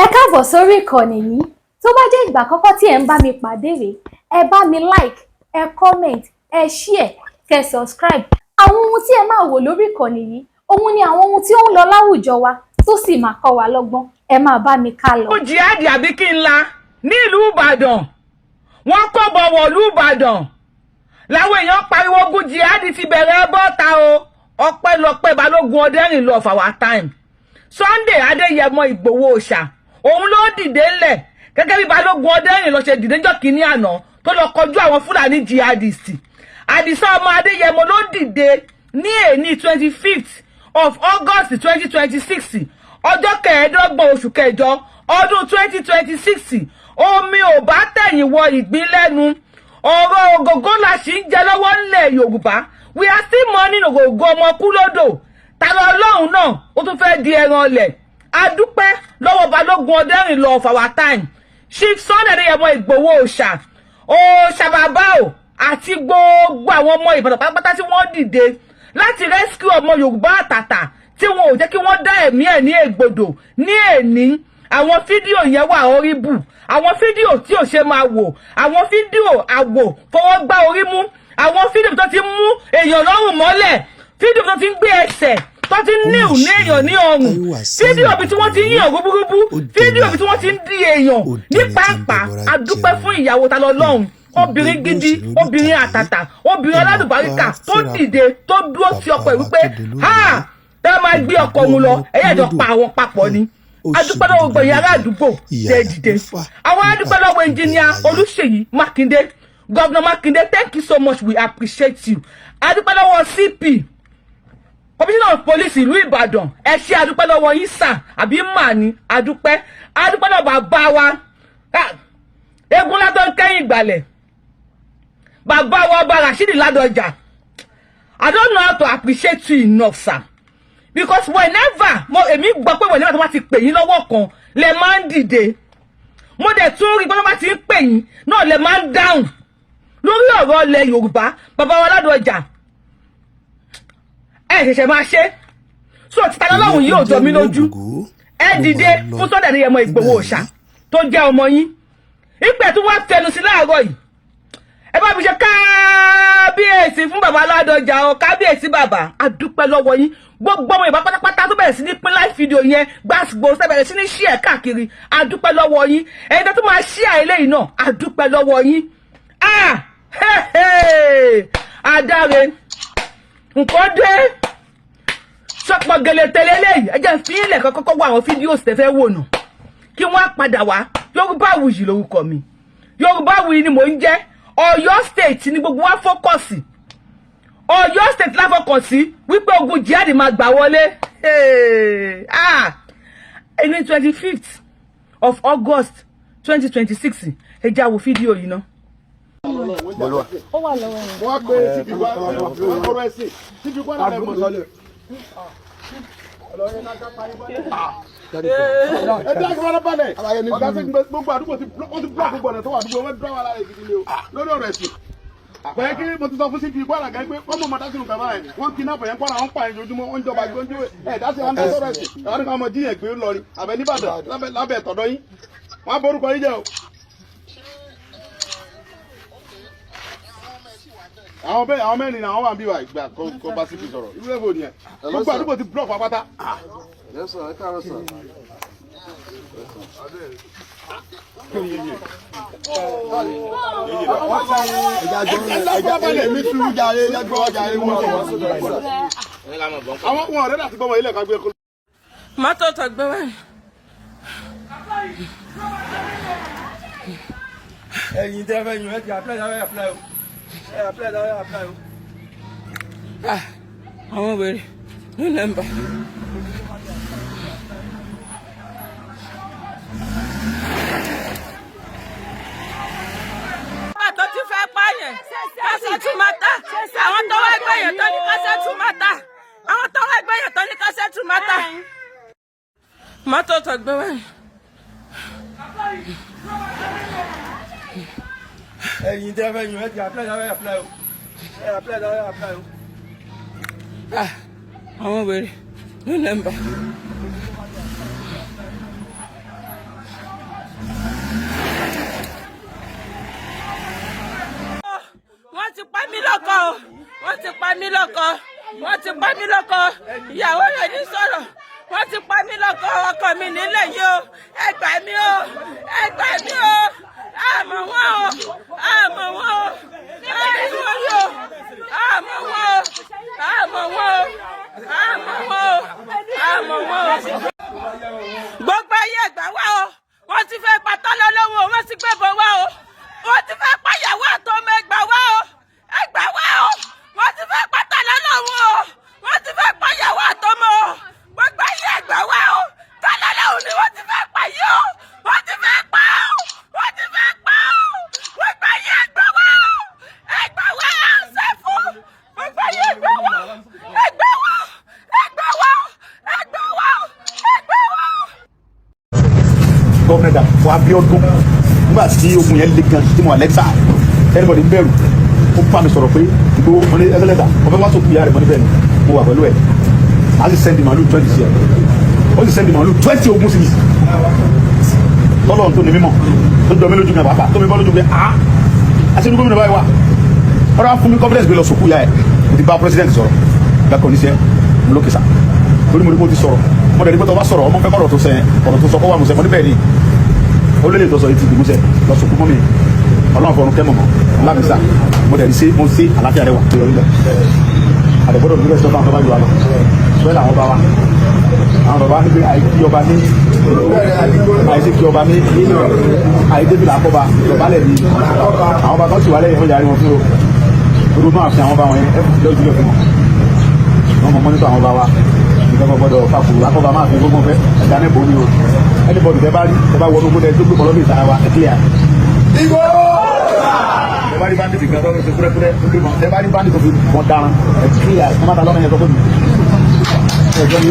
Ẹ káàbọ̀ sórí ìkànnì yìí. Tó bá jẹ́ ìgbà àkọ́kọ́ tí ẹ ń bá mi pàdé rèé, ẹ bá mi like, ẹ comment, ẹ share, kẹ́ subscribe. Àwọn ohun tí ẹ máa wò lórí ìkànnì yìí, òun ni àwọn ohun tí ó ń lọ láwùjọ wa tó sì máa kọ́ wa lọ́gbọ́n. Ẹ máa bá mi ká lọ. Jihad àbí kí n la nílùú Ìbàdàn wọ́n kó bọ̀wọ̀ ìlú Ìbàdàn làwọn èèyàn pariwo ogun jihad ti bẹ̀rẹ̀ bọ́ta o. Ọpẹ́lọpẹ́ Balógun Ọdẹ́rìnlọ of our time. Sunday Adéyẹmọ Ìgbòho Òòṣà òun ló dìde ńlẹ̀ gẹ́gẹ́ bí Balógun Ọdẹ́rìnlọ ṣe dìde níjọ́ kìíní àná tó lọ kọjú àwọn Fúlàní jihadist. Àdìsá ọmọ Adéyẹmọ ló dìde ní èní 25th of August 2026 ọjọ́ kẹẹ̀ẹ́dọ́gbọ̀n oṣù kẹjọ ọdún 2026. Omi ò bá tẹ̀yìn wọ ìgbín lẹ́nu. Ọ̀rọ̀ ògógó la ṣì ń jẹ lọ́wọ́ nílẹ̀ Yorùbá. We are still mourning ògógó ọmọ kú lódò. Tàlọ́ Ọlọ́run náà ó tún fẹ́ di ẹran ọlẹ̀. A dúpẹ́ lọ́wọ́ Balógun Ọdẹ́rìnlọ of our time. Chief Sunday Adéyẹmọ Ìgbòho Òòṣà Òòṣà bàbá o àti gbogbo àwọn ọmọ Ìbàdàn pátápátá tí wọ́n dìde láti rescue ọmọ Yorùbá àtàtà tí wọn ò jẹ́ kí wọ́n dá ẹ̀mí ẹ̀ ní ègbodò ní èní. Àwọn fídíò yẹn wà horrible. Àwọn fídíò tí ò ṣe máa wò. Àwọn fídíò àwò fọwọ́ gbá orí mú. Àwọn fídíò tó ti mú èèyàn lọ́rùn mọ́lẹ̀. Fídíò tó ti ń gbé ẹsẹ̀ tó ti ń níhù ní èèyàn ní ọrùn. Fídíò bí tí wọ́n ti ń yàn rúbúrúbú. Fídíò bí tí wọ́n ti ń di èèyàn ní pàápàá. A dúpẹ́ fún ìyàwó ta lọ lọ́hùn. Obìnrin gidi, obìnrin àtàtà, obìnrin aládùbáríkà tó dìde tó dúró ti ọkọ ẹ̀ wípé ha ẹ máa gbé ọkọ òun lọ ẹ̀yẹ́ ìjọ pa àwọn papọ̀ ni. Adúpẹ́ lọ́wọ́ gbẹ̀yìn ará àdúgbò tẹ́ dìde. Àwọn adúpẹ́ lọ́wọ́ ẹnjìníà Olúṣèyí Mákindé. Governor Makinde, thank you so much. We appreciate you. Adúpẹ́ lọ́wọ́ CP, Commissioner of Police ìlú Ìbàdàn. Ẹ ṣé adúpẹ́ lọ́wọ́ yín sà àbí mà ní adúpẹ́. Adúpẹ́ lọ́wọ́ bàbá wa. Egun látọ̀ kẹ́yìn ìgbàlẹ̀. Bàbá wa Ọba Rashidi Ládọjà. I don't know how to appreciate you enough, sir. Because whenever èmi gbọ́ pé whenever tó bá ti pè yín lọ́wọ́ kan lẹ máa ń dìde. Mo dẹ̀ tún rí pé tó bá ti ń pè yín náà lẹ máa ń dáhùn. Lórí ọ̀rọ̀ ilẹ̀ Yorùbá bàbá wa Ládọjà ẹ ṣẹ̀ṣẹ̀ máa ṣe so títa lọ́lọ́run yìí ò jọ mí lójú. Ẹ dìde fún Sunday Adéyẹmọ Ìgbòho Òòṣà tó jẹ́ ọmọ yín. Ìpè tí wọ́n fẹnu sí láàárọ̀ yìí ẹ bá mi ṣe kábíyèsí fún bàbá Ládọjà o. Kábíyèsí bàbá a dúpẹ́ lọ́wọ́ yín. Gbogbo ọmọ Yorùbá pátápátá tó bẹ̀rẹ̀ sí ní pín live video yẹn gbàsgbò bẹ̀rẹ̀ sí ní share káàkiri a dúpẹ́ lọ́wọ́ yín. Ẹ̀yin tó máa share eléyìí náà a dúpẹ́ lọ́wọ́ yín. Adáre nǹkan dé sọpọ̀ gẹlẹ́tẹ̀lẹ́ lẹ́yìn ẹ jẹ́ fi ilẹ̀ kọ́kọ́ wá àwọn fídíò tẹ́fẹ́ wò nù kí wọ́n padà wá. Yorùbáwùyí lórúkọ mi. Yorùbáwùyí ni mò ń jẹ́. Ọ̀yọ́ state ni gbogbo wa fọ́kọ̀sì. Ọ̀yọ́ state la fọ́kọ̀sì wípé ogun jihad máa gbà wọlé. Ní 25th of August 2026 ẹ já wo fídíò yìí ná. Ó wà lọ́wọ́ yẹn. Wọ́n pe síbi wá ọ̀rọ̀ ẹ̀sìn síbi wá náà mọ̀ sọ́lẹ̀. Ọlọ́run náà ká parí bọ́lẹ̀. Ẹ jẹ́ kí wọ́n balẹ̀. Àlàyé ni gbogbo àdúgbò ti blọ́ọ̀kì gbogbo ọ̀nà tó wà àdúgbò wọn dúró wà lára ìgidi ni o. Lórí ọ̀rọ̀ ẹ̀sìn. Bẹ́ẹ̀ kí mo ti sọ fún síbi ìgbọ́ àlàgà pé wọ́n mọ̀ mọ́tà sínú kàmá ẹ̀. Wọ́n kí náà fẹ̀yẹ́ kọ́ra wọn pa ẹ̀yìn ojúmọ́ wọn jọba gbọ́njú ẹ̀ dá sí wọn dá sọ̀rọ̀ ẹ̀sìn. Àwọn kan mọ̀ jíyàn gbé lọ rí àbẹ̀ níbàdàn lábẹ́ tọ̀dọ̀ yín. Wọ́n á borúkọ yín jẹ́ o. Àwọn mẹ́rin ni àwọn wà ń bí wa ìgbà kó bá síbi sọ̀rọ̀ irú èbò nìyẹn gbogbo àdúgbò ti block wa pátá. Àwọn ọ̀rẹ́ láti gbọ́mọ ilé ẹ̀ka gbé kó. Mọ́tò tó gbé wá. Ẹ̀yin tẹ́ fẹ́ yun ẹ ti apply o. Àwọn wèrè ní nọ́mbà. Tó ti fẹ́ pààyàn kásẹ̀ tún máa ta. Àwọn tó wá gbẹ̀yàn tó ní kásẹ̀ tún máa ta. Àwọn tó wá gbẹ̀yàn tó ní kásẹ̀ tún máa ta. Mọ́tò tó gbé wá. Ẹ̀yin tẹ́ fẹ́ yun ẹ ti apply o. Àwọn wèrè ní nọ́mbà. lọ́kọ wọ́n ti pa mí lọ́kọ ìyàwó rẹ̀ ní sọ̀rọ̀ wọ́n ti pa mí lọ́kọ ọkọ mi nílẹ̀ yìí o ẹ gbà mí o ẹ gbà mí o àmọ́ wọn o àmọ́ wọn o àìrí wọn yóò àmọ́ wọn o àmọ́ wọn o àmọ́ wọn o àmọ́ wọn o. gbogbo ayé ẹgbà wá o wọ́n ti fẹ́ pátá lọ́lọ́wọ́ wọ́n ti gbé bọ̀ wá o wọ́n ti fẹ́ pàyàwó àtọmọ ẹgbà wá o ẹgbà wá o wọ́n ti fẹ́ pátá lọ́lọ́wọ́ o wọ́n ti fẹ́ pàyàwó àtọmọ o gbogbo ayé ẹgbà wá o tálọ́lọ́wọ́ ni wọ́n ti fẹ́ pa yìí o wọ́n ti fẹ́ pa o wọ́n ti fẹ́ pa o gbogbo ayé ẹgbà wá o ẹgbà wá ṣe fún gbogbo ayé ẹgbà wá ẹgbà wá ẹgbà wá ẹgbà wá ẹgbà wá. Gọ́ọ̀mẹ̀ntì Dàpọ̀ Abíọ́dún nígbà tí ogun yẹn le gan tí mo Alexa everybody ń bẹ̀rù ó bá mi sọ̀rọ̀ pé Ìgbòho mo ní ẹgbẹ́lẹ́ta ọ̀fẹ́ wá sókè ìyá rẹ̀ mo ní bẹ́ẹ̀ ni mo wà pẹ̀lú ẹ̀ a sì sẹ́ndì màálù 20 sí ẹ̀ ó sì sẹ́ndì màálù 20 ogun sí mi tọ́lọ̀ tó ní mímọ̀ tó jọ mí lójú mi àbábà tó mi bọ́ lójú mi àti inú gómìnà báyìí wà ọ̀rọ̀ fún mi confidence gbé lọ sòkú ìyá ẹ̀ mo ti bá president sọ̀rọ̀ gbàgbọ́ ní sẹ́ mo lókè sá torí mo ní mo ti sọ̀rọ̀ mo dẹ̀ ní pé tó bá sọ̀rọ̀ ọmọ fẹ́ kọ́rọ̀ tó sẹ́ ọ̀rọ̀ tó sọ kọ́ wà mo sẹ́ mo ní bẹ́ẹ̀ ni ó lé lè tó sọ yìí ti dìbò sẹ́ lọ sòkú mọ́ mi ọlọ́run fọ̀run kẹ́ mọ̀mọ́ lámísà mo dẹ̀ ní sí mo sí àlàáfíà rẹ wà tó yọrí lẹ̀ àdẹ̀gbọ́dọ̀ bí bẹ́ẹ̀ sọ fún àwọn bàbá yìí wà lọ bẹ́ẹ̀ làwọn bá wa àwọn bàbá ní pé àìsí ọba ní àìsí kí ọba ní àìdébìlà àkọ́ba ìjọbalẹ̀ ní àwọn bàbá tó wà lẹ́yìn fún yàrá wọn fún o gbogbo náà fi àwọn bá wọn yẹn ẹ̀fọ́ ìjọ ìjọ fún wọn mọ̀ mọ́nítọ̀ àwọn bá wa ìjọba gbọdọ̀ fàkùrù àkọ́ba máa fi gbogbo fẹ́ ẹ̀dá náà bò ní o ẹnìbọ̀dù tẹ bá rí tẹ bá wọnú gbọdọ̀ tó gbé bọ́lọ́ bí ìtara wa ẹ̀ kílíà. tẹ bá rí báńdì kan tó ṣe kúrẹ́kúrẹ́ tó gbé mọ́ tẹ bá rí báńdì tó fi mọ́ dáná ẹ̀ kílíà ẹ̀ má ta lọ́nà yẹn tó gbé mi. ẹjọ́ ni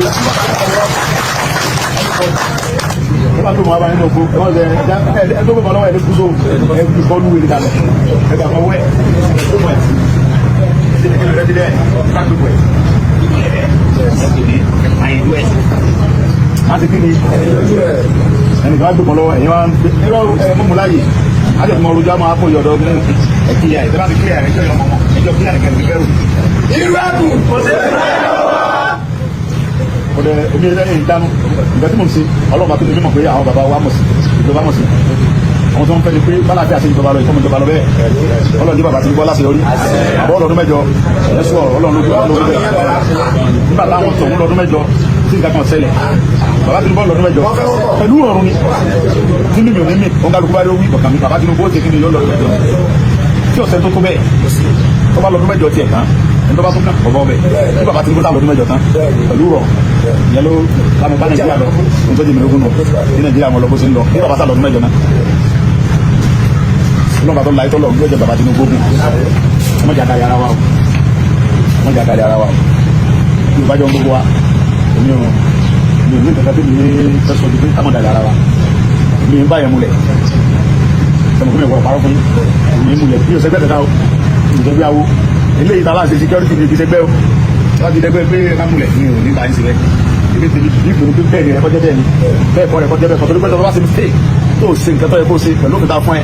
ó bá tó mọ abáyé náà kó wọ́n ṣe ẹ tó gbé lọ́wọ́ ẹ̀ ní kúso ẹ fi bọ́ọ̀lù wẹ̀lẹ̀ kalẹ̀ ẹ gbà fọwọ́ ẹ̀ tó mọ̀ ẹ̀ ṣe ní kí ló rẹ́ dídẹ́ ká tó pẹ̀ má ti kí ni ẹnì kan á gbé lọ́wọ́ ẹ̀yìn wá ń gbé ẹ mú mu láàyè á jẹ́ fún ọrùjọ́ máa fún ìyọ̀dọ̀ ọdún ẹ̀ kílíà ẹ̀ tẹ́ bá ti kílíà ẹ̀ ẹjọ́ kílíà ẹ̀ kẹ́rù kẹ́rù. irú ẹ̀kú kò sí ọdẹ omi ẹlẹ́yìn ìdáná ìgbà tí mo ń ṣe ọlọ́run bá tó ní mímọ̀ pé àwọn bàbá wa mọ̀ sí ìjọba mọ̀ sí àwọn tó ń fẹ́ ni pé bálàfí àti ìjọba lọ ìfọ́mọ̀ ìjọba lọ bẹ́ẹ̀ ọlọ́run jẹ́ bàbá tí bọ́ láti yọrí àbọ̀ ọlọ́dún mẹ́jọ ẹ̀sùn ọlọ́run ló gbé lórí bẹ́ẹ̀ nígbà táwọn tó ń lọ́dún mẹ́jọ tí nǹkan kan ṣẹlẹ̀ bàbá tí bọ́ lọ́dún mẹ́jọ pẹ̀lú ọ̀run ni nínú mi ò ní mi òun kálukú bá rí owó ìkọ̀kan mi bàbá Tinubu ó ti kí ni yọ lọ́dún mẹ́jọ tí ọ̀sẹ̀ tó tó bẹ́ẹ̀ tó bá lọ́dún mẹ́jọ tiẹ̀ tán ẹni tó bá tó kàn ọ̀bọ̀ bẹ́ẹ̀ tí bàbá Tinubu tá lọ́dún mẹ́jọ tán pẹ̀lú rọ̀ ìyẹn ló lámú bá Nàìjíríà lọ nítorí mi lógún nù ní Nàìjíríà mọ̀ lọ bó ṣe ń lọ ní bàbá tá lọ́dún mẹ́jọ náà lọ́ba tó láyé tó lọ gbé bàbá Tinubu bí wọ́n jà kárí ara wa o wọ́n jà kárí ara wa o Yorùbá jọ ń gbogbo wa èmi ò ní nǹkan tó ní fẹsọ̀ ju pé káwọn dàgbà ara wa mi ń bá yẹn múlẹ̀ sọmọ fún mi wọ parọ́ fún mi múlẹ̀ bí o sẹgbẹ́ tẹ̀ka o ìjọba awo eléyìí tá a láti security ní ibi sẹgbẹ́ o wọ́n ti dẹgbẹ́ pé ká múlẹ̀ mi ò ní ta ẹ̀sìn rẹ̀ ibi tèmi bí ìgbòho pé bẹ́ẹ̀ ni ẹ̀kọ́ jẹ́ bẹ́ẹ̀ ni bẹ́ẹ̀ kọ́ ẹ̀kọ́ jẹ́ bẹ́ẹ̀ kọ́ torí pé tó bá ṣe mistake tó ṣe nǹkan tó yẹ kó ṣe pẹ̀lú òkúta fún ẹ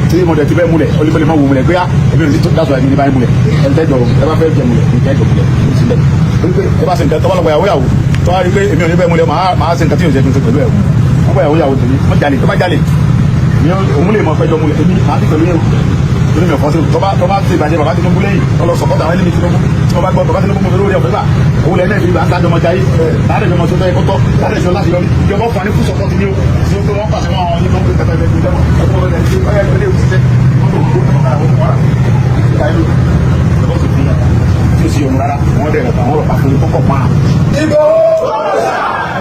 tí mo dẹ̀ ti bẹ́ẹ̀ múlẹ̀ olùkọ́ni máa wò múlẹ̀ pé èmi ò ní tó dáṣọ ẹ̀mí ní báyìí múlẹ̀ ẹ̀ ń tẹ́jọ ẹ bá fẹ́ jẹ múlẹ̀ ní tẹ́jọ múlẹ̀ sílẹ̀ ẹ bá ṣe nǹkan tọ́wọ́ lọ́gbà yàwó tó wá rí pé èmi ò ní bẹ́ẹ̀ múlẹ̀ máa ṣe nǹkan tí yóò ṣe tuntun pẹ̀lú ẹ̀ wọ́n gbà yàwó tèmi wọ́n jalè tó bá jalè òun lè mọ pẹ́jọ múlẹ̀ èmi máa ti pẹ̀lú yẹn torí mi ò fọ́n sí tó bá ti ìbàjẹ́ bàbá Tinubu lẹ́yìn ọlọ sọ̀kọ́tà àwọn ẹlẹ́mì Tinubu tí wọ́n bá gbọ́ bàbá Tinubu mo fẹ́ lórí ọ̀fẹ́ bá òun lẹ́yìn náà fi bá ń dájọ́ ọmọdé ayé láàrẹ̀ ìjọba tó fẹ́ kọ́tọ́ láàrẹ̀ ìjọba láti yọrí ìjọba fún ní fún sọ̀kọ́tì ní o tí ó pé wọ́n pàṣẹ wọn àwọn onímọ̀ pé kẹta ẹgbẹ́ ìjọba ọkọ̀ rẹ̀ ti ọyá ìpínlẹ̀ òṣìṣẹ́ tí ó sì yọnu rárá wọ́n dẹ̀ àwọn ọ̀rọ̀ pàṣẹ kọ́kọ́ pa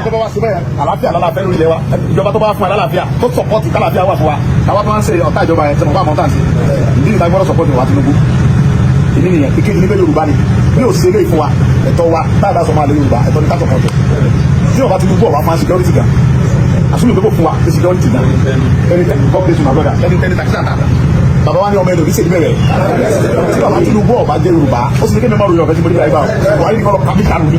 tó bá wá síbẹ̀ àlàáfíà lálàáfíà lórí ilẹ̀ wa ìjọba tó bá fún wa lálàáfíà tó sọ̀pọ̀tì kálàáfíà wà fún wa káwá tó máa ń ṣe ọ̀tá ìjọba yẹn tẹ̀mọ̀ bá àwọn tàǹsì ìdí ìta gbọ́dọ̀ sọ̀pọ̀tì wa Tinubu ìdí nìyẹn ìkéjì níbẹ̀ Yorùbá ni bí ó ṣe lé fún wa ẹ̀tọ́ wa táàdá sọ máa lé Yorùbá ẹ̀tọ́ ní ká sọ̀pọ̀tì tí ọba Tinubu ọba fún wa security gan àsúlù tó kò fún wa ní security gan ẹni God bless my brother ẹni takisá ta bàbá wa ní ọmọ ẹlòmí ṣèlú bẹ̀rẹ̀ tí bàbá Tinubu ọba jẹ́ Yorùbá ó sì ní kí mẹ́mọ́ ròyìn ọ̀fẹ́ tí mo ní báyìí bá wà ní kọ́lọ́ kàmí kànú ni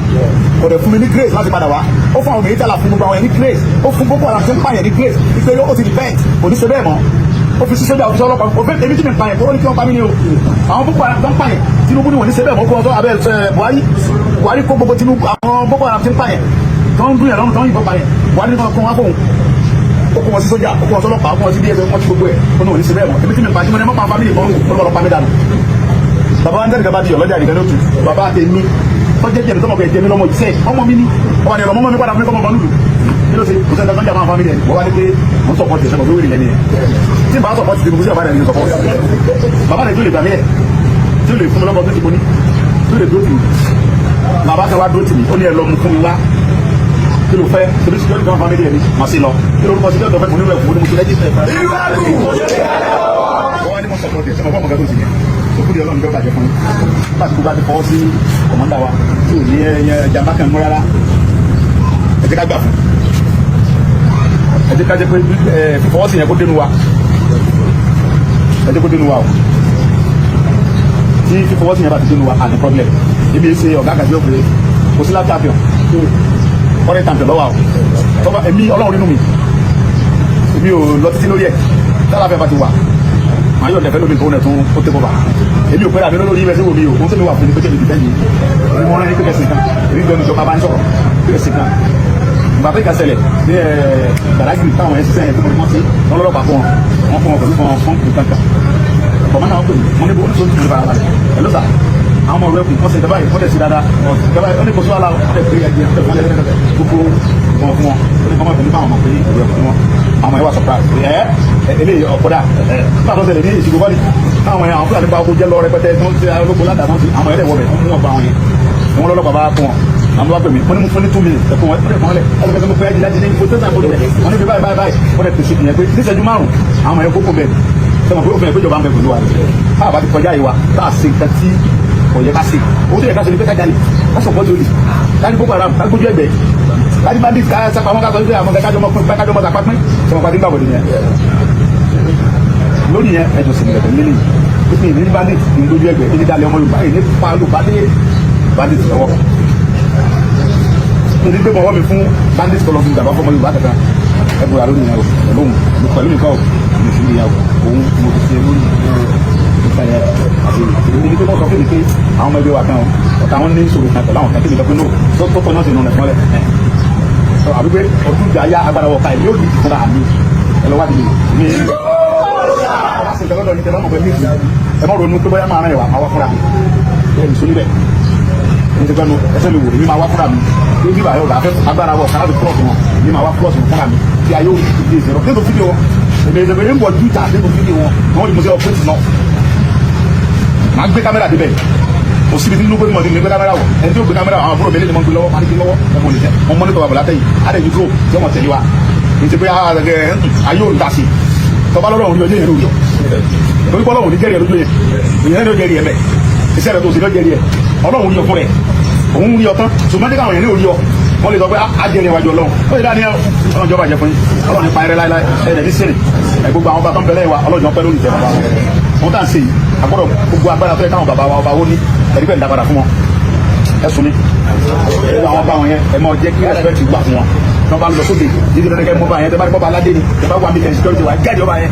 kò dẹ̀ fún mi ní grace láti padà wá ó fún àwọn mèjì tààlà fún gbogbo àwọn ẹni grace ó fún gbogbo àwọn tó ń pààyàn ní grace ìpè ó ti repent kò ní ṣe bẹ́ẹ̀ mọ́ ó fi sí sójà ó fi sí ọlọ́pàá ó fẹ́ èmi tí mi pa yẹn kó ní kí wọ́n pa mí ní o àwọn Boko Haram tó ń pa yẹn Tinubu ni wọ́n ní sẹ́bẹ̀ mọ́ kó wọn tó abẹ́ Buhari kó gbogbo Tinubu àwọn Boko Haram ti ń pa yẹn tó ń dún yẹn lọ́rùn tó ń yìnbọn pa yẹn Buhari ní kó wọn fóun ó kó wọn sí sójà ó kó wọn sọlọ́pàá ó kó wọn sí DSS wọn ti gbogbo ẹ̀ ó ní wọ́n ní sẹ́bẹ̀ mọ́ èmi tí mi pa tí mo ní mọ́ pa fámìlì mọ́ ó pa mí dànù bàbá wa ń tẹ́lẹ̀ gaba di ọlọ́jà ìdíkan lótú bàbá àti èmi tọ́jẹ́ jẹ́mi tọ́mọ̀ kẹ́ jẹ́mi lọ́mọ ìṣe ọmọ mi ní ọmọ ni ọmọ mi padà fún mi kọ́mọ ọmọlúlu kí ló ṣe kò sẹ́ni tọ́jà máa fámìlì ẹ̀ wọ́n wá ní pé mo ń sọ̀pọ̀tì ẹ̀sẹ̀ kọ̀ọ̀fẹ́ wèrè lẹ́ni ẹ̀ tí n bá sọ̀pọ̀tì tí mo sí àbáyé ẹ̀ni sọ̀pọ̀tì bàbá rẹ̀ tó lè gbà mí ẹ̀ tí ó lè fún mi lọ́mọ tó ti mo ní tó lè dúró tì mí bàbá kan wá dúró tì mí ó ní ẹ lọ mú fún mi wá kí ló fẹ́ torí síkírọ́tì kan fámìlì ẹ̀ ní màá sí lọ kí ló kọ́ síkírọ́tì ọ̀fẹ́ fún nílò ẹ̀fọ́ ní mo ti lẹ́jì òkúdi Ọlọ́run jọ bàjẹ́ fún yín láti kó bá ti fọwọ́ sí kọ̀mọ́ndà wa tí ò ní jàmbá kan mú rárá ẹ jẹ́ ká gbà fún ẹ jẹ́ ká jẹ́ pé fífọwọ́ sí yẹn kó dénú wa ẹ jẹ́ kó dénú wa o tí fífọwọ́ sí yẹn bá ti dénú wa àti problem ebi ṣe ọ̀gá àgàjì ọ̀pẹ kò sí láti àfihàn ọ̀rẹ́ tàǹtẹ̀ lọ́wọ́ o tọ́ba èmi Ọlọ́run nínú mi èmi ò lọ títí lórí ẹ̀ tálàfẹ́ bá ti wà màá yọ̀ lẹ́fẹ́ lómi tó nẹ̀ tún ó tẹ́ bọ́ bá èmi ò pẹ́ àmì lórí ibẹ̀ sí wo mi o ohun tó mi wà fún mi pé kí èmi dìbẹ́ yìí èmi mọ́ ní pẹ́kẹ́ sí kan èmi gbẹ́nu ìjọba bá ń sọ̀rọ̀ pẹ́kẹ́ sí kan ìgbà pẹ́kẹ́ ṣẹlẹ̀ ní gbàdágìrì táwọn ẹ̀ ṣiṣẹ́ yẹn tó mọ́ sí lọ́lọ́pàá fún wọn fún wọn pẹ̀lú fún kankan ọmọ náà pè mí wọn ní bó tó ti bá ara ẹ̀ lọ́sà àwọn ọmọ rẹ̀ kù wọ́n ṣe ìjọba yìí wọ́n tẹ̀ sí dáadáa ó ní kò sí wàhálà ọ̀tẹ̀ pé ẹ̀jẹ̀ gbogbo wọn fún wọn ó ní kọ́mọ́ pẹ̀lú báwọn ọmọ pé ìwé fún wọn àwọn ẹwà surprise eléyìí ọ̀kọ́dà nígbà tó ṣẹlẹ̀ ní ìṣìkò bọ́ọ̀lì táwọn àwọn fúlàní bá kó jẹ́ lọ rẹpẹtẹ tó ń ṣe olóko ládàá tó ń ṣe àwọn ẹ̀rẹ̀ wọ̀bẹ̀ fún wọn bá wọn yẹn wọn lọ́lọ́pàá bá fún wọn àwọn bá pè mí wọ́n ní mo fún ní 2 minutes ẹ̀kọ́ wọn ẹ̀kọ́ wọn lẹ̀ ẹ̀kọ́ mo fẹ́ ẹ̀jẹ̀ láti ní ipò tó sàn fún mi wọ́n ní bí báyìí báyìí wọ́n lẹ̀ tẹ̀sí ìyẹn pé níṣẹ́jú márùn-ún àwọn ẹ̀kọ́ kó bẹ̀ sẹ́wọ̀n pé ó fẹ́ ìpéjọba ń bẹ pẹ̀lú wa tá a bá ti kọjá ìwà tá a ṣe nǹkan tí kò yẹ ká ṣe owó tó yẹ ká ṣe ní pé ká jalè ká sọ̀pọ̀ tó lè ká ní Boko Haram ká gbójú ẹgbẹ́ ká ní bandit ká sápá wọn ká sọ pé àwọn kájọ mọ́ kájọ mọ́ kápá pín sọ̀rọ̀ pàdé gbàgbọ́ nìyẹn lórí yẹn ẹjọ́ sì nílẹ̀ pẹ̀lú lẹ́yìn pé ní bandit ní gbójú ẹgbẹ́ ní dalẹ̀ ọmọ Yorùbá yìí ní pa Yorùbá dé bandit lọ́wọ́ ní gbé bọ̀wọ́ mi fún bandit kọlọ́ fún ìjàmbá fọmọ Yorùbá kankan ẹgbẹ́ àlórí yẹn o lóhùn pẹ̀lú mi kọ́ mi fi yà òun mo ti ṣe lórí ìfẹ̀yẹ àti ìdílé pé wọ́n sọ fún mi pé àwọn ọmọ ẹgbẹ́ wa kan ọ̀tá wọn ní ìṣòro kan pẹ̀lú àwọn kan tí mi lọ pé no tó tọ́ náà sì nù nẹ̀fọ́n lẹ̀ àbí pé ọdún ìjà yá agbára wọ̀ ká yóò di ìfúnra mi ẹ lọ wá di mi lọ́dọ̀ ní tẹ́lọ́mù pẹ̀lú ìlú ẹ mọ́ ronú pé bóyá máa rán ẹ̀wà máa wá fúnra mi ẹ̀yìn sórí bẹ̀ ní ti gbẹ́nu ẹsẹ̀ mi wò ní máa wá fúnra mi ní bíbá yóò dáa fẹ́ agbára wọ̀ kára fi kúrọ̀sì wọn ní máa wá kúrọ̀sì fúnra mi tí a yóò di ìṣẹ̀rọ̀ nínú fídíò wọn èmi ìṣẹ̀rọ̀ yóò wọ̀ jújà nínú fídíò wọn wọn ni mo ṣe ọ̀pẹ́tì náà máa gbé kámẹ́rà débẹ̀ kò síbi tí lóko ní mọ̀ ní gbé kámẹ́rà wọ̀ ẹni tí ó gbé kámẹ́rà àwọn àbúrò mi lè mọ̀ gbé lọ́wọ́ máa ń gbé lọ́wọ́ ẹ̀kọ́ nìjẹ́ wọn mọ́ nítorí àbúrò látẹ̀yìn adéjú tó tí wọ́n tẹ̀lé wa ní ti pé ayé ò ń dá sí tọ́ba lọ́rọ̀ òun ní ọjọ́ yẹn ló yọ torí pé Ọlọ́run ní jẹ́rìí ẹ̀ lójú yẹn ìyẹn ní ó jẹ́rìí ẹ̀ mẹ́ iṣẹ́ rẹ̀ tó sì lọ́ jẹ́rìí ẹ̀ Ọlọ́run yọ fún rẹ̀ òun rí ọ tán ṣùgbọ́n díkà àwọn èèyàn ní òrí ọ wọ́n lè sọ pé ajẹ́rìí iwájú Ọlọ́run ó lè dá ní Ọlọ́run jọba jẹ fún yín Ọlọ́run nípa ẹrẹ láíláí ẹ̀rẹ̀ ní sẹ́rẹ̀ ẹ̀ gbogbo àwọn bàbá ń bẹ̀rẹ̀ wa Ọlọ́run jọ pẹ́ lórí ìtẹ̀ bàbá wọn tá à ń ṣe yìí agbọ́dọ̀ gbogbo agbára tó yẹ káwọn bàbá wa ọba ó ní ẹ̀rí pẹ̀ ń dápadà fún wọn ẹ̀sùn ni àwọn bá wọn yẹn ẹ̀ mọ jẹ́ kí respect gbà fún wọn tí wọ́n bá ń lọ sóde dídí lọ́dẹ́ kẹ́ mọ́ bá yẹn tẹ́ bá rí bọ́ba aládé ni tẹ́ bá wà mí kẹ́ security wa gáàdì ọba yẹn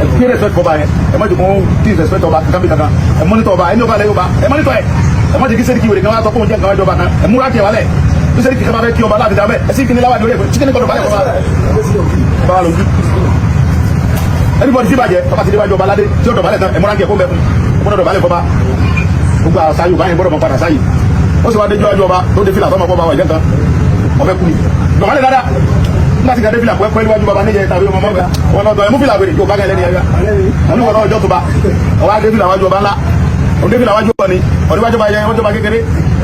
ẹ̀ kí respect bọ́ba yẹn ẹ̀ mọ́ jù kó disrespect ọba kankan ẹ̀ mọ́nítọ̀ ọba ẹni ọba lẹ́yìn ọba ẹ̀ mọ́nítọ̀ ẹ̀ ẹ̀ mọ́ jẹ́ kí sẹ́ríkì wèrè kan wá tọ́ fóun jẹ́ nǹkan wájú ọba kan ẹ̀ múra tiẹ̀ wálẹ̀ bí sẹ́ríkì kan bá fẹ́ kí ọba láti dábẹ́ ẹ̀ sì kí ni láwàá lórí ẹ̀ chicken kọ́dọ̀ báyìí ọba lójú anybody tí bàjẹ́ ọba ti dé wájú ọba aládé tí ó dọ̀bálẹ̀ tán ẹ̀ múra tiẹ̀ kó bẹ̀ fún ọgbọ́dọ̀ dọ̀bálẹ̀ fọba gbogbo àṣà Yorùbá yẹn gbọ́dọ̀ mọ padà sáyì ó sì wá dé jọ́jú ọba tó dé fìlà tọ́mọ kọ́ bá wà ìjẹ́ nǹkan ọ̀fẹ́ kú ni dọ̀bálẹ̀ dáadáa nígbà tí gàdé fìlà pẹ́ níwájú baba níjẹ tàbí ọmọ mọ́gbà wọn lọ́dọ̀ ẹ̀mú fìlà wèrè yóò bá gẹ́lẹ́ ní ẹ̀yà wọn ní wọn ọjọ́ tó bá ọwọ́ adé fìlà wájú ọba ńlá òde fìlà wájú ọba ni ọdíwájú ọba yẹn wọ́n tó bá kékeré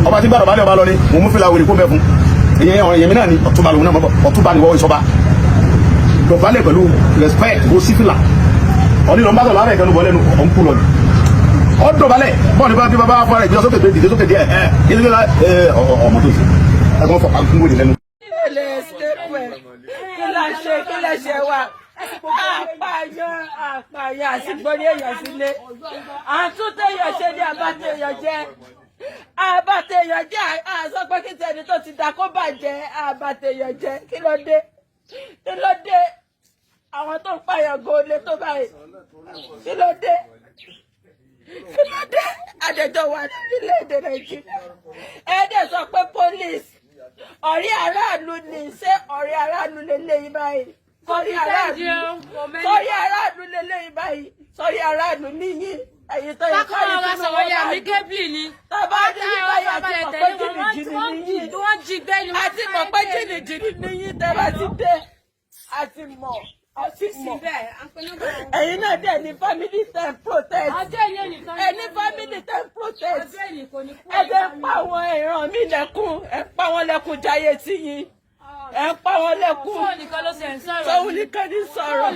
ọba tí gbàdọ̀ balẹ̀ ọba lọ ni mo mú fìlà wèrè kó mẹ́ fún èyí náà ni ọ̀túnba lòun náà ọ̀túnba ni wọ́n ìṣọba dọ̀bálẹ̀ pẹ̀lú respect ó sí fìlà ọ̀ní lọ́n bá sọ̀rọ̀ láàrẹ̀ ìkànnì bọ́ọ̀lẹ́nu ọ̀nkú lọ ni ọ̀dọ̀bálẹ̀ bọ́ọ̀lù bá bí bàbá fọ́ rẹ̀ ìgbésókè dìde sókè díẹ̀ ọmọ tó ṣe ẹgbọ́n fọ́ àgúnwò ní lẹ́nu. kí lè ṣe wa àpààyàn àsìgbórí èèyàn sílé àtúntẹ̀yàn ṣe ní àbátẹ̀yàn jẹ́ àsọ pé kí tẹni tó ti dà kó bàjẹ́ àbátẹ̀yàn jẹ́ kí ló dé àwọn tó ń pààyàn gan lé tó báyìí kí ló dé àdẹjọ wà lórílẹ̀-èdè Nàìjíríà ẹ̀ẹ́dẹ̀ sọ pé police ọ̀rẹ́ aráàlú ni ṣé ọ̀rẹ́ aráàlú lélẹ́yìn báyìí sọ́rí aráàlú lélẹ́yìn báyìí sọ́rí aráàlú níyìn ẹ̀yìn tó yẹ káyọ̀ tó lọ́wọ́ báyìí tọ́ba ní báyà ti mọ̀ pé jìnnìjìnnì níyìn àti mọ̀ pé jìnnìjìnnì níyìn tẹ́ bá ti dé àti mọ̀. Ẹ̀yin náà dẹ̀ ní family ten protest. Ẹni family ten protest. Ẹ̀dẹ̀ ń pa àwọn ìran mi lẹ́kún. Ẹ̀ ń pa wọn lẹ́kún jayé sí yín. Ẹ̀ ń pa wọn lẹ́kún. Sọ́wọ́n nìkan ní sọ̀rọ̀.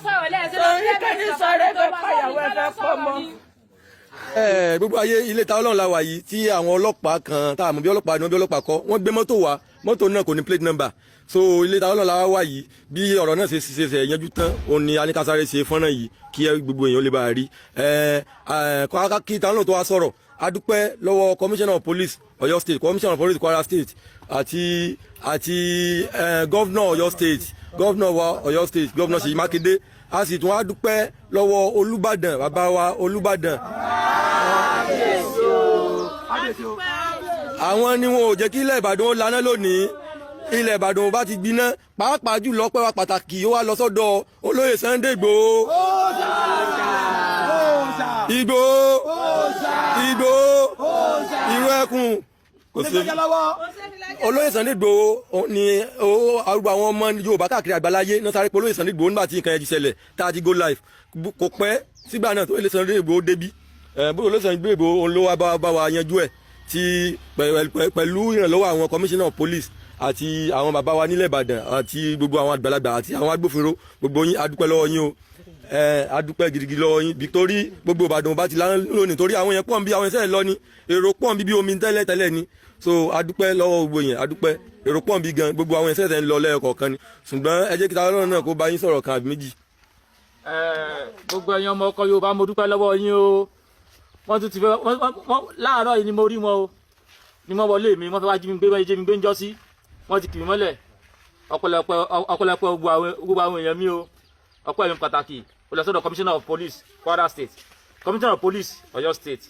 Sọ́wọ́n nìkan ní sọ̀rọ̀ ẹgbẹ́ pàyàwó ẹgbẹ́ pọ̀mọ́. Gbogbo ayé ilé ta Ọlọ́run la wà yìí tí àwọn ọlọ́pàá kan tá a mọ̀ bí ọlọ́pàá ni wọ́n bí ọlọ́pàá kọ́ wọ́n gbé mọ́tò wá mọ́tò náà kò ní plate number so ilé ta Ọlọ́run la wà yìí bí ọ̀rọ̀ náà ṣe yanjú tán òun ni aníkásáré ṣe fọ́nrán yìí kí gbogbo èèyàn lè bá rí kí ta Ọlọ́run tó wá sọ̀rọ̀ a dúpẹ́ lọ́wọ́ commissioner of police Ọ̀yọ́ state commissioner of police Kwara state àti governor Ọ̀yọ́ state governor wa Ọ̀yọ́ state governor Ṣèyí Mákindé a sì tún wá dúpẹ́ lọ́wọ́ Olúbàdàn bàbá wa Olúbàdàn. Àwọn ni wọn ò jẹ́ kí ilẹ̀ Ìbàdàn ó laná lónìí ilẹ̀ Ìbàdàn bá ti gbiná pàápàá jùlọ pẹ́ wa pàtàkì ó wá lọ sọ́dọ̀ olóyè Sunday Igboho. Ìró ẹkùn kò sí olóyè Sunday Igboho ni arúgbó àwọn ọmọ Yorùbá káàkiri àgbáláyé náà sáré pé olóyè Sunday Igboho nígbà tí nǹkan ẹ̀jì ṣẹlẹ̀ tá a ti go live kò pẹ́ sígbà náà tó olóyè Sunday Igboho débí bó olóyè Sunday Igboho ló wá bá wa yanjú ẹ̀ tí pẹ̀lú ìrànlọ́wọ́ àwọn commissioner of police àti àwọn bàbá wa nílẹ̀ Ìbàdàn àti gbogbo àwọn àgbàlagbà àti àwọn agbófinró gbogbo yín adúpẹ́ lọ́wọ́ yín o adúpẹ́ gidigidi lọ́wọ́ yín Victory gbogbo Ìbàdàn bá ti lónìí torí àwọn yẹn pọ̀ ń bí àwọn ẹsẹ̀ lọ ni èrò pọ̀ ń bí omi tẹ́lẹ̀ ni so adúpẹ́ lọ́wọ́ gbogbo yẹn adúpẹ́ èrò pọ̀ ń bí gan gbogbo àwọn ẹsẹ̀ ń lọ lẹ́ẹ̀kọ̀ọ̀kan ni ṣùgbọ́n ẹ jẹ́ kí ta Ọlọ́run náà kó bá yín sọ̀rọ̀ kan àbí méjì. Gbogbo ẹ̀yin ọmọ ọkọ Yorùbá mo dúpẹ́ lọ́wọ́ yín o wọ́n tún ti fẹ́ láàárọ̀ yìí ni mo rí wọn o ni wọ́n wọlé mi wọ́n fẹ́ wá jí mi gbé ń jọ́ sí wọ́n ti kì mí mọ́lẹ̀ ọ̀pọ̀lọpọ̀ gbogbo àwọn èèyàn mi o ọ̀pọ̀ ẹ̀mí pàtàkì olùsọ̀dọ̀ commissioner of police Kwara state commissioner of police Ọ̀yọ́ state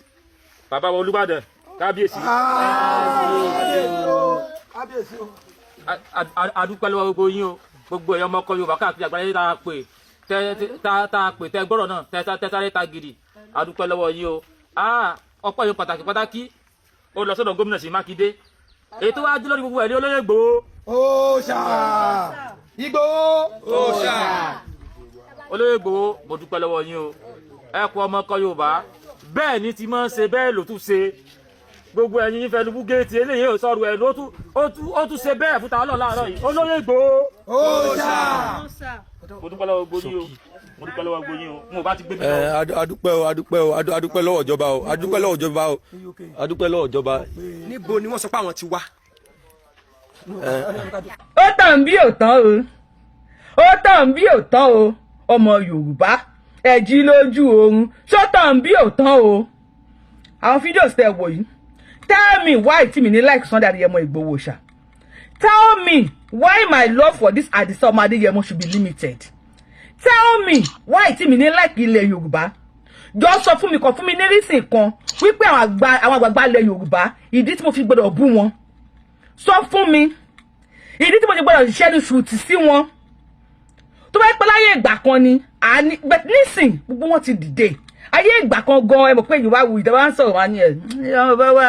bàbá wa Olúbàdàn kábíyèsí adúpẹ́ lọ́wọ́ gbogbo yín o gbogbo ẹ̀yọ́ ọmọ ọkọ Yorùbá káàkiri àgbáyé tá a pè tẹ gbọ́rọ̀ náà tẹ sáré ta gidi adúpẹ́ lọ́wọ́ yín o ọ̀pọ̀ ẹ̀yọ́ pàtàkì olùsọ̀dọ̀ gómìnà Ṣèyí Mákindé èyí tó wá dé lórí gbogbo ẹ̀rí olóyè Ìgbòho. Òòṣà Ìgbòho òòṣà. Olóyè Ìgbòho mo dúpẹ́ lọ́wọ́ yín o ẹ kú ọmọ ọkọ Yorùbá bẹ́ẹ̀ ni ti máa ń ṣe bẹ́ẹ̀ ló tún ṣe gbogbo ẹ̀yin yín fẹnu bú géètì eléyìí ò sọ̀rọ̀ ẹ̀ ó tún ṣe bẹ́ẹ̀ fún ta láàárọ̀ yìí Olóyè Ìgbòho òòṣà. mo dúpẹ́ lọ́wọ́ gbogbo yín o mo dúpẹ́ lọ́wọ́ gbogbo yín o mo bá ti gbé mi lọ. adúpẹ́ lọ́wọ́ ìjọba o adúpẹ́ lọ́wọ́ ìjọba. Níbo ni wọ́n sọ pé àwọn ti wá. Ó tàn bí ò tán o ọmọ Yorùbá ẹ jí lójú oorun ṣó tàn bí ò tán o àwọn fídíò tẹ wò yìí tell me why tí mi ní like Sunday Adéyẹmọ Ìgbòho ṣá tell me why my love for this Adisa ọmọ Adéyẹmọ should be limited tell me why tí mi ní like ilẹ̀ Yorùbá jọ sọ fún mi kan fún mi ní rísìn kan wípé àwọn àgbààgbà ilẹ̀ Yorùbá ìdí tí mo fi gbọdọ̀ bú wọn sọ fún mi ìdí tí mo fi gbọdọ̀ ṣẹ́nu ṣùtì sí wọn tó bá pẹ́ láyé ìgbà kan ni nísìn gbogbo wọn ti dìde ayé ìgbà kan gan ẹ mọ̀ pé Yorùbá wù ìjọba ń sọ̀rọ̀ wá ní ẹ̀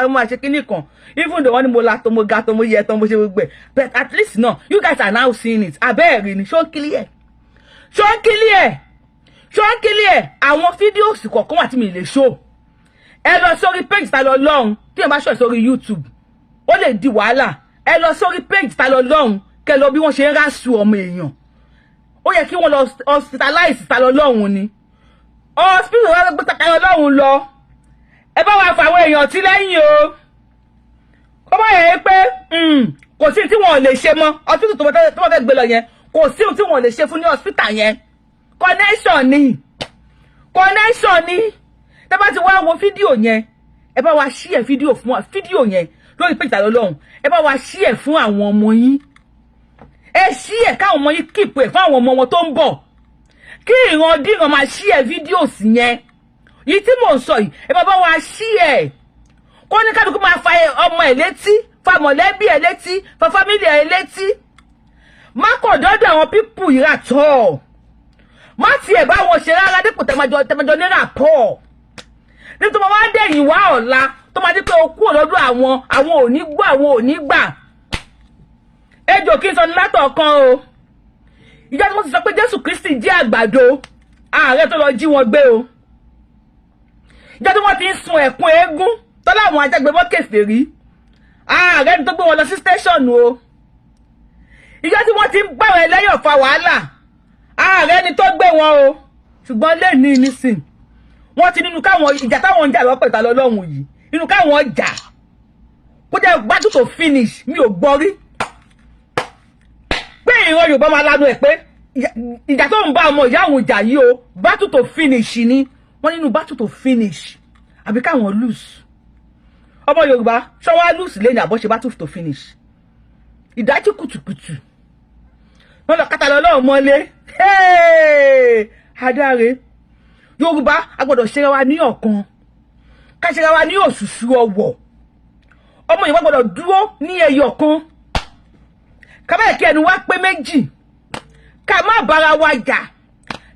ọmọ àṣẹ kínní kan even though wọ́n ní mo la tó mo ga tó mo yẹ tó mo ṣe gbogbo ẹ̀ but at least no you guys are now seeing it abẹ́ẹ̀rí ni ṣó ń kílíẹ̀ àwọn fídíòsì kọ̀ọ̀kan wà tí mi lè ṣó ẹ lọ sórí page ta lọ lọ́hùn tí ẹ bá ṣọ̀ sórí YouTube ó lè di wàhálà ẹ lọ sórí page ta lọ lọ́hùn kẹ lọ bí wọ́n ṣe ń rásù ọmọ èèyàn ó yẹ kí wọ́n lọ hospitalize ta lọ lọ́hùn ni hospital wọn gbé ta lọ lọ́hùn lọ ẹ bá wa fà àwọn èèyàn tí lẹ́yìn o kó bá yẹ pé kò sí tí wọn ò lè ṣe mọ́ hospital tó wọ́n fẹ́ gbé lọ yẹn kò sí tí wọn ò lè ṣe fún ní hospital yẹn connection ni tẹ́ bá ti wá wo fídíò yẹn ẹ bá wa share fídíò yẹn lórí page ìtàlọ́ lọ́hùn ẹ bá wa share fún àwọn ọmọ yín ẹ share káwọn ọmọ yín keep ẹ̀ fún àwọn ọmọ wọn tó ń bọ̀ kí ìrandíran máa share videos yẹn yìí tí mò ń sọ yìí ẹ bá wa share kó ní kálukú máa fa ọmọ ẹ̀ létí fa mọ̀lẹ́bí ẹ̀ létí fa family ẹ̀ létí má kò dọ́dọ̀ àwọn pípù yìí àtọ́ má tiẹ̀ bá wọn ṣe rárá dípò tẹ̀mọ̀jọ ní rapport nítorí wọn wá dẹ̀yìn wá ọ̀la tó máa dé pé o kúrò lọ́dọ̀ àwọn ò ní gbọ́ àwọn ò ní gbà ejò kí n sọ ní látọ̀ kan o ìjọ tí wọ́n ti sọ pé Jésù Kristi jẹ́ àgbàdo ààrẹ tó lọ jí wọn gbé o ìjọ tí wọ́n ti ń sun ẹ̀kún eégún tọ́lá àwọn ajágbébọ́ kèsè rí ààrẹ ni tó gbé wọn lọ sí station o ìjọ tí wọ́n ti ń gbàwọ̀ ẹlẹ́yọ̀ fa wàhálà ààrẹ ni tó gbé wọn o ṣùgbọ́n lè ní nísìn wọ́n ti nínú káwọn ìjà táwọn ń jà lọ́pọ̀ ìta lọ́lọ́run yìí nínú káwọn jà kó jẹ́ battle to finish mi ò gbọ́ rí pé ìran Yorùbá máa lanu ẹ̀ pé ìjà tó ń bá ọmọ ìyá àwọn ìjà yìí o battle to finish ni wọ́n nínú battle to finish àbí káwọn lose ọmọ Yorùbá ṣọwọ́ lose lẹ́yìn àbọ̀ṣe battle to finish ìdájí kùtùkùtù wọ́n lọ kátà lọ́wọ́ mọ́lé adáre Yorùbá a gbọ́dọ̀ ṣe wa ní ọ̀kan ká ṣe wa ní òṣùṣù ọwọ̀ ọmọ Yorùbá gbọ́dọ̀ dúró ní ẹyọ kan ká bá kí ẹnu wa pé méjì ká má bára wa jà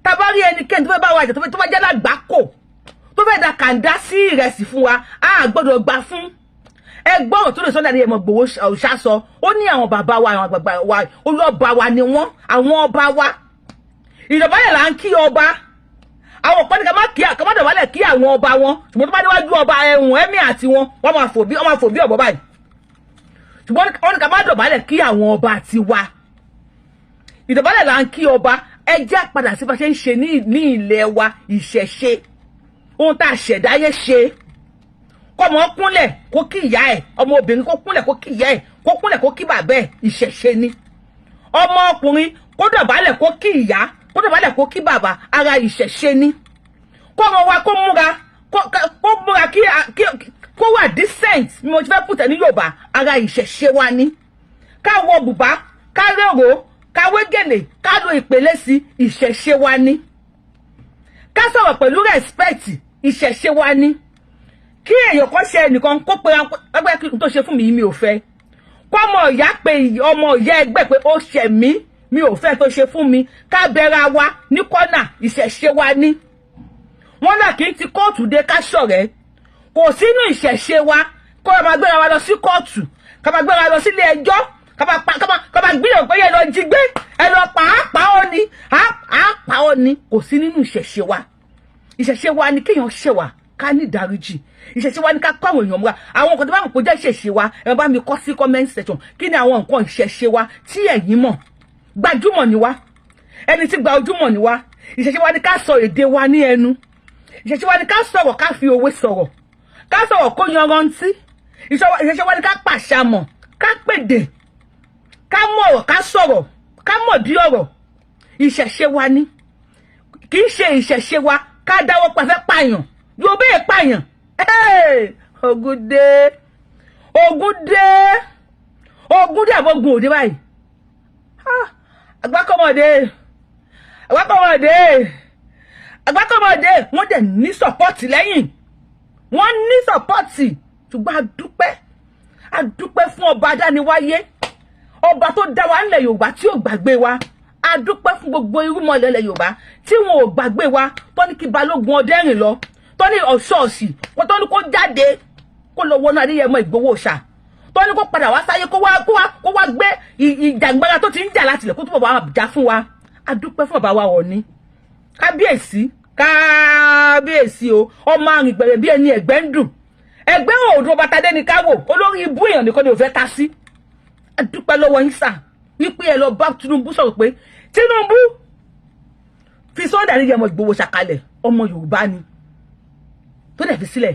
tá bá rí ẹnikẹ́ni tó fẹ́ bá wa jà tó bá jẹ́ lágbákò tó fẹ́ da kàńdá sí ìrẹsì fún wa a gbọ́dọ̀ gbà fún ẹgbọ́n tó lè sọ́dọ̀ ní ẹmọ Ìgbòho ṣá sọ ó ní àwọn bàbá wa àwọn àgbàgbà wa olóòbá wa ni wọ́n àwọn ọba wa ìdọ̀bálẹ̀ là ń kí ọba àwọn ọ̀pọ̀ ní ká má dọ̀bálẹ̀ kí àwọn ọba wọn ṣùgbọ́n tó bá níwájú ọba ẹ̀hùn ẹ̀mí àti wọn wọ́n máa fò bí ọ̀bọ báyìí ṣùgbọ́n wọ́n ní ká má dọ̀bálẹ̀ kí àwọn ọba àti wa ìdọ̀bálẹ̀ là ń kí ọba ẹ jẹ́ àpadà sí bá ṣe ń ṣe ní ilẹ̀ wa ìṣẹ̀ṣe ohun tá a ṣẹ̀dáyé ṣe kọ́mọ kúnlẹ̀ kó kí ìyá ẹ̀ ọmọ obìnrin kó kúnlẹ̀ kó kí ìyá ẹ̀ kó kúnlẹ̀ kó kí bàbá ẹ̀ ìṣẹ̀ṣe ni ọmọ ọkùnrin kó dọ̀bálẹ̀ kó kí ìyá kó dọ̀bálẹ̀ kó kí bàbá ara ìṣẹ̀ṣe ni kọ́mọ wa kó múra kó wà decent ni mo ti fẹ́ pùtẹ́ ní Yorùbá ara ìṣẹ̀ṣe wa ni ká wọ bùbá ká rèrò ká wé gèlè ká lo ìpèlè sí ìṣẹ̀ṣe wa ni ká sọ̀rọ̀ pẹ̀lú respect ìṣẹ̀ṣe wa ni kí èèyàn kan ṣe ẹnìkan kó pe ẹgbẹ́ kí n tó ṣe fún mi mi ò fẹ́ kó ọmọ ìyá pé ọmọ ìyá ẹgbẹ́ pé ó ṣẹ̀ mí mi ò fẹ́ tó ṣe fún mi ká bẹ̀rẹ̀ wa ní kọ́nà ìṣẹ̀ṣe wa ní wọ́n náà kì í ti kóòtù dé ká ṣọ̀rẹ́ kò sínú ìṣẹ̀ṣe wa kó o máa gbéra wa lọ sí kóòtù ká máa gbéra lọ sílé ẹjọ́ ká máa gbìyànjú pé yẹn lọ jí gbé ẹ lọ pàápàá ó ní kò sí nínú ìṣẹ̀ṣe wa ìṣẹ̀ṣe wa ni kéèyàn ṣẹ̀ wá ká ní ìdáríjì ìṣẹ̀ṣe wa ní ká kọ́ àwọn èèyàn múra àwọn nǹkan tó bá mọ̀ kó jẹ́ ìṣẹ̀ṣe wa ẹ bá mi kọ sí comment section kí ni àwọn nǹkan ìṣẹ̀ṣe wa tí ẹ̀yin mọ̀ gbajúmọ̀ ni wá ẹni tí gba ojúmọ̀ ni wá ìṣẹ̀ṣe wa ní ká sọ èdè wa ní ẹnu ìṣẹ̀ṣe wa ní ká sọ̀rọ̀ ká fi òwe sọ̀rọ̀ ká sọ̀rọ̀ kó yanrantí ìṣẹ̀ṣe wa ní ká pàṣàmọ̀ ká pèdè ká mọ̀rọ̀ ká sọ̀rọ̀ ká mọ̀dí ọ̀rọ̀ ìṣẹ̀ṣe wa ní kì í ṣe ìṣẹ̀ṣe wa ká dáwọ́ pàfẹ́ pààyàn Yorùbá ẹ̀ pààyàn Ògúndé àbọ̀gùn òde báyìí àgbákọ́mọdé wọ́n dẹ̀ ní sọ́pọ́ọ̀tì lẹ́yìn wọ́n ní sọ́pọ́ọ̀tì ṣùgbọ́n a dúpẹ́ fún ọba adániwáyé ọba tó dá wa nílẹ̀ Yorùbá tí ò gbàgbé wa a dúpẹ́ fún gbogbo irúmọlẹ̀ ilẹ̀ Yorùbá tí wọn ò gbàgbé wa tó ní kí Balógun Ọdẹ́rìn lọ tó ní ọ̀ṣọ́ọ̀ṣì tó ní kó jáde kó lọ wọnú Adéyẹmọ Ìgbòho ṣá tó ní kó padà wá sáyé kó wá gbé ìjàngbara tó ti ń jà láti ilẹ̀ kó túbọ̀ wá jà fún wa a dúpẹ́ fún ọba wa Ọọ̀ni kábíyèsí o ọmọ àrùn ìgbẹ̀rẹ̀ bí ẹni ẹ̀gbẹ́ ń dùn ẹgbẹ́ òòdùn ọba tadé ní káwò olórí ibú èèyàn nìkan ni ò fẹ́ ta sí a dúpẹ́ lọ́wọ́ yín sà wípé ẹ lọ bá Tinubu sọ̀rọ̀ pé Tinubu fi Sunday Adéyẹmọ Ìgbòho ṣàkalẹ̀ ọmọ Yorùbá ni tó dẹ̀ fi sílẹ̀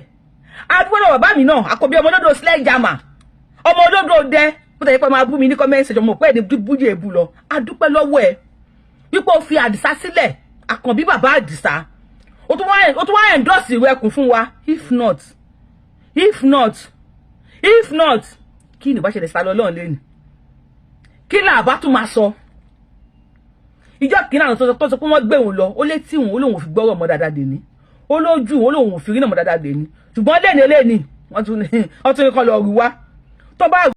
àdúgbò lọ́wọ́ bàbá mi náà àkọ́bí ọmọ olódò sílẹ̀ jàmà ọmọ olódò dẹ kó tẹ̀yẹ pé máa bú mi ní comment section mọ̀ pé ẹni bújú èbú lọ a dúpẹ́ lọ́wọ́ ẹ wípé ó fi Àdìsá sílẹ̀ àkànbí bàbá Àdìsá ó tún wá endorse ìwé ẹkùn fún wa if not kí ni bá ṣẹlẹ̀ sálọ lọ́run lẹ́nu kí là bá tún máa sọ ìjọ kìnnà àwọn tó sọ pé wọ́n gbé òun lọ ó létí òun ó lóun ò fi gbọ́rọ̀ mọ́ dáadáa dè ní ó lójú òun ó lóun ò fi rí náà mọ́ dáadáa dè ní ṣùgbọ́n lẹ́ni wọ́n tún ní kọ́ lọ rú wá tó bá